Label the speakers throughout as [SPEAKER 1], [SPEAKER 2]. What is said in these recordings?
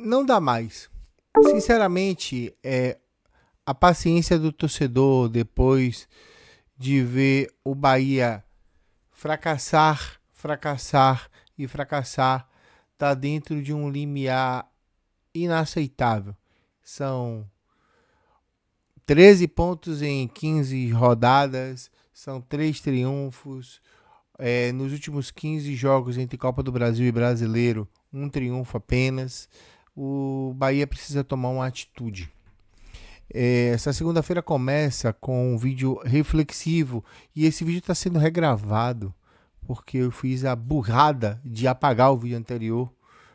[SPEAKER 1] Não dá mais. Sinceramente, a paciência do torcedor depois de ver o Bahia fracassar, fracassar e fracassar, tá dentro de um limiar inaceitável. São 13 pontos em 15 rodadas, são 3 triunfos. Nos últimos 15 jogos entre Copa do Brasil e Brasileiro, um triunfo apenas. O Bahia precisa tomar uma atitude. Essa segunda-feira começa com um vídeo reflexivo e esse vídeo está sendo regravado porque eu fiz a burrada de apagar o vídeo anterior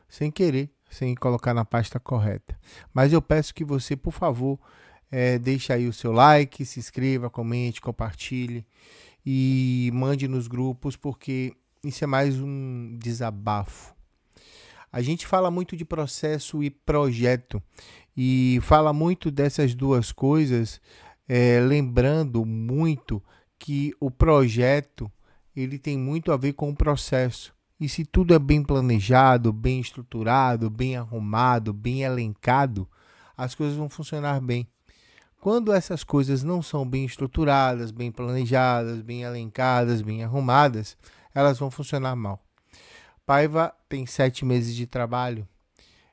[SPEAKER 1] sem querer, sem colocar na pasta correta. Mas eu peço que você, por favor, deixe aí o seu like, se inscreva, comente, compartilhe e mande nos grupos, porque isso é mais um desabafo. A gente fala muito de processo e projeto e fala muito dessas duas coisas, lembrando muito que o projeto ele tem muito a ver com o processo. E se tudo é bem planejado, bem estruturado, bem arrumado, bem elencado, as coisas vão funcionar bem. Quando essas coisas não são bem estruturadas, bem planejadas, bem elencadas, bem arrumadas, elas vão funcionar mal. Paiva tem 7 meses de trabalho,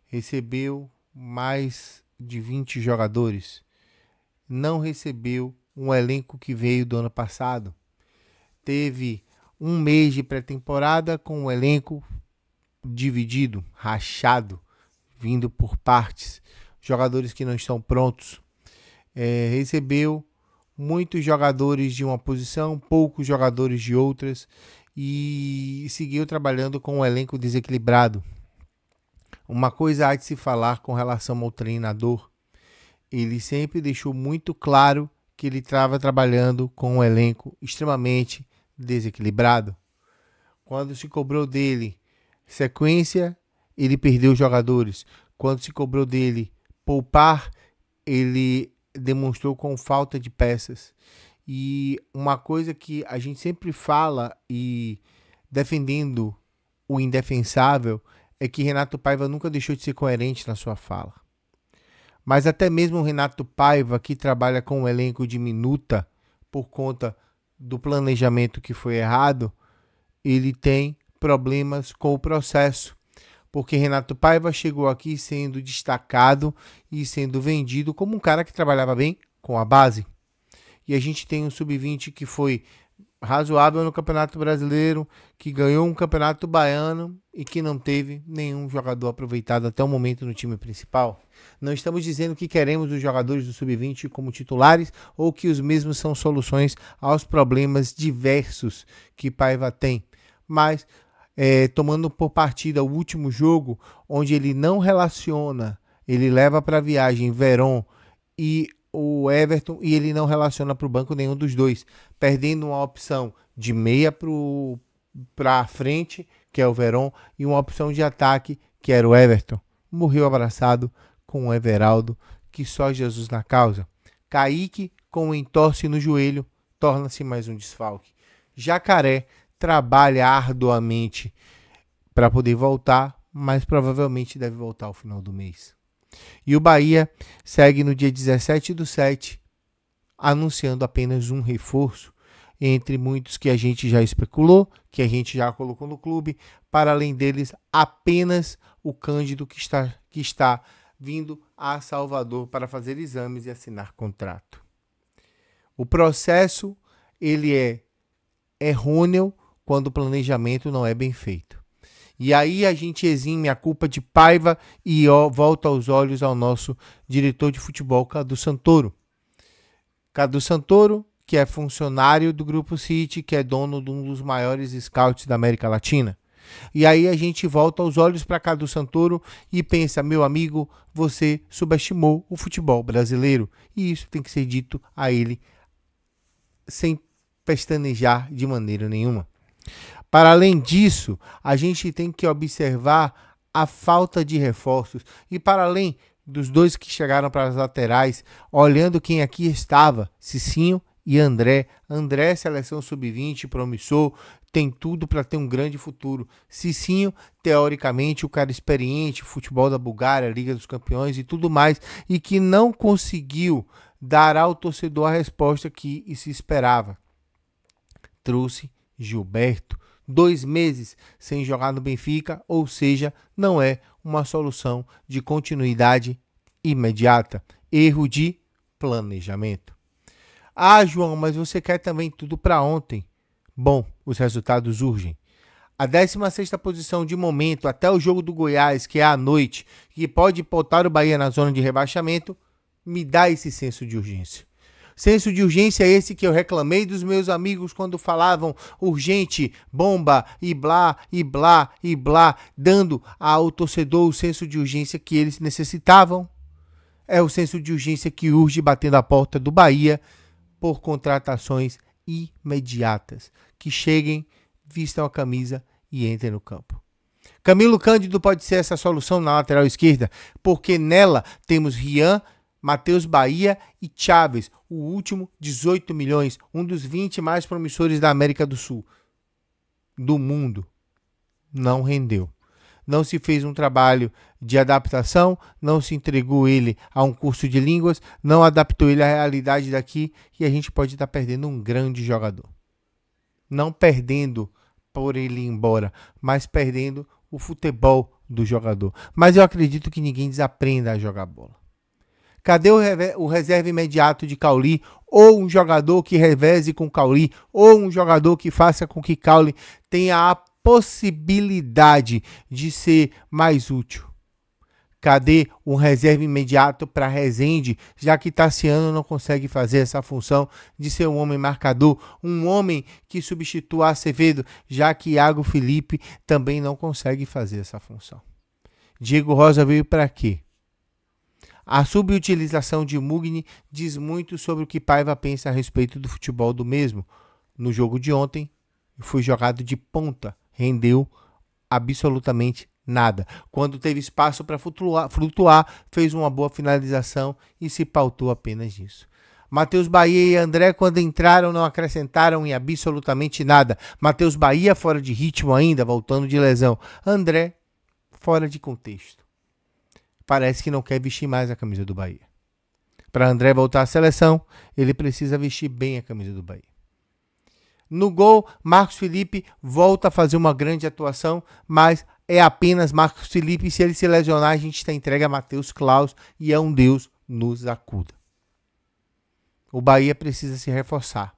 [SPEAKER 1] recebeu mais de 20 jogadores, não recebeu um elenco que veio do ano passado, teve um mês de pré-temporada com o elenco dividido, rachado, vindo por partes, jogadores que não estão prontos. Recebeu muitos jogadores de uma posição, poucos jogadores de outras e seguiu trabalhando com um elenco desequilibrado. Uma coisa há de se falar com relação ao treinador. Ele sempre deixou muito claro que ele estava trabalhando com um elenco extremamente desequilibrado. Quando se cobrou dele sequência, ele perdeu jogadores. Quando se cobrou dele poupar, ele demonstrou com falta de peças. E uma coisa que a gente sempre fala e defendendo o indefensável é que Renato Paiva nunca deixou de ser coerente na sua fala. Mas até mesmo o Renato Paiva, que trabalha com um elenco de minuta por conta do planejamento que foi errado, ele tem problemas com o processo. Porque Renato Paiva chegou aqui sendo destacado e sendo vendido como um cara que trabalhava bem com a base. E a gente tem um sub-20 que foi razoável no Campeonato Brasileiro, que ganhou um Campeonato Baiano e que não teve nenhum jogador aproveitado até o momento no time principal. Não estamos dizendo que queremos os jogadores do sub-20 como titulares ou que os mesmos são soluções aos problemas diversos que Paiva tem, mas tomando por partida o último jogo, onde ele não relaciona, ele leva para a viagem Verón e o Everton e ele não relaciona para o banco nenhum dos dois, perdendo uma opção de meia para frente, que é o Verón, e uma opção de ataque, que era o Everton. Morreu abraçado com o Everaldo, que só Jesus na causa. Kaique, com o entorse no joelho, torna-se mais um desfalque. Jacaré trabalha arduamente para poder voltar, mas provavelmente deve voltar ao final do mês. E o Bahia segue no dia 17/7, anunciando apenas um reforço, entre muitos que a gente já especulou, que a gente já colocou no clube, para além deles apenas o Cândido que está vindo a Salvador para fazer exames e assinar contrato. O processo ele é errôneo quando o planejamento não é bem feito. E aí a gente exime a culpa de Paiva e volta os olhos ao nosso diretor de futebol, Cadu Santoro. Cadu Santoro, que é funcionário do Grupo City, que é dono de um dos maiores scouts da América Latina. E aí a gente volta os olhos para Cadu Santoro e pensa, meu amigo, você subestimou o futebol brasileiro. E isso tem que ser dito a ele sem pestanejar de maneira nenhuma. Para além disso, a gente tem que observar a falta de reforços. E para além dos dois que chegaram para as laterais, olhando quem aqui estava, Cicinho e André. André, seleção sub-20, promissor, tem tudo para ter um grande futuro. Cicinho, teoricamente, o cara experiente, futebol da Bulgária, Liga dos Campeões e tudo mais, e que não conseguiu dar ao torcedor a resposta que se esperava. Trouxe Gilberto, 2 meses sem jogar no Benfica, ou seja, não é uma solução de continuidade imediata. Erro de planejamento. Ah, João, mas você quer também tudo para ontem. Bom, os resultados urgem. A 16ª posição de momento até o jogo do Goiás, que é à noite, que pode botar o Bahia na zona de rebaixamento, me dá esse senso de urgência. Senso de urgência é esse que eu reclamei dos meus amigos quando falavam urgente, bomba, e blá, e blá, e blá, dando ao torcedor o senso de urgência que eles necessitavam. É o senso de urgência que urge batendo a porta do Bahia por contratações imediatas, que cheguem, vistam a camisa e entrem no campo. Camilo Cândido pode ser essa solução na lateral esquerda, porque nela temos Rian, Matheus Bahia e Chaves, o último 18 milhões, um dos 20 mais promissores da América do Sul, do mundo. Não rendeu. Não se fez um trabalho de adaptação, não se entregou ele a um curso de línguas, não adaptou ele à realidade daqui e a gente pode estar perdendo um grande jogador. Não perdendo por ele ir embora, mas perdendo o futebol do jogador. Mas eu acredito que ninguém desaprenda a jogar bola. Cadê o reserva imediato de Cauli? Ou um jogador que reveze com Cauli? Ou um jogador que faça com que Cauli tenha a possibilidade de ser mais útil? Cadê um reserva imediato para Rezende, já que Tassiano não consegue fazer essa função de ser um homem marcador, um homem que substitua Acevedo, já que Iago Felipe também não consegue fazer essa função? Diego Rosa veio para quê? A subutilização de Mugni diz muito sobre o que Paiva pensa a respeito do futebol do mesmo. No jogo de ontem, foi jogado de ponta, rendeu absolutamente nada. Quando teve espaço para flutuar, fez uma boa finalização e se pautou apenas nisso. Matheus Bahia e André, quando entraram, não acrescentaram em absolutamente nada. Matheus Bahia fora de ritmo ainda, voltando de lesão. André fora de contexto. Parece que não quer vestir mais a camisa do Bahia. Para André voltar à seleção, ele precisa vestir bem a camisa do Bahia. No gol, Marcos Felipe volta a fazer uma grande atuação, mas é apenas Marcos Felipe. Se ele se lesionar, a gente está entregue a Matheus Klaus e é um Deus nos acuda. O Bahia precisa se reforçar.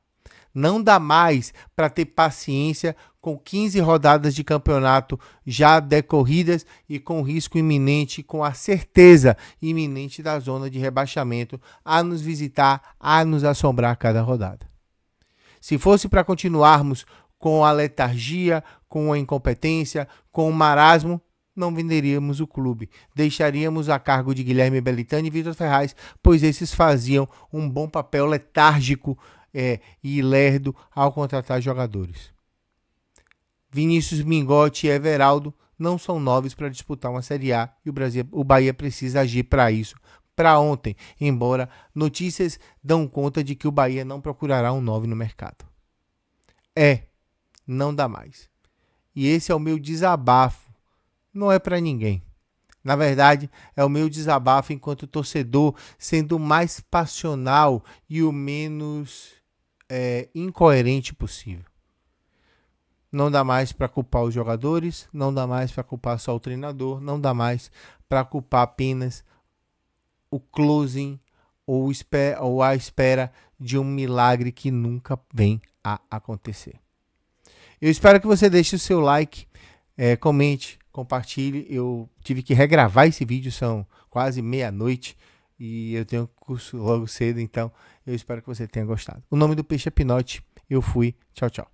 [SPEAKER 1] Não dá mais para ter paciência com 15 rodadas de campeonato já decorridas e com risco iminente, com a certeza iminente da zona de rebaixamento a nos visitar, a nos assombrar a cada rodada. Se fosse para continuarmos com a letargia, com a incompetência, com o marasmo, não venderíamos o clube. Deixaríamos a cargo de Guilherme Belitani e Vitor Ferraz, pois esses faziam um bom papel letárgico e lerdo ao contratar jogadores. Vinícius Mingotti e Everaldo não são novos para disputar uma Série A e o Bahia precisa agir para isso, para ontem, embora notícias dão conta de que o Bahia não procurará um 9 no mercado. Não dá mais. E esse é o meu desabafo. Não é para ninguém. Na verdade, é o meu desabafo enquanto torcedor, sendo o mais passional e o menos incoerente possível. Não dá mais para culpar os jogadores, não dá mais para culpar só o treinador, não dá mais para culpar apenas o closing ou a espera de um milagre que nunca vem a acontecer. Eu espero que você deixe o seu like, comente, compartilhe. Eu tive que regravar esse vídeo, são quase meia-noite e eu tenho curso logo cedo, então eu espero que você tenha gostado. O nome do peixe é Pinote. Eu fui. Tchau, tchau.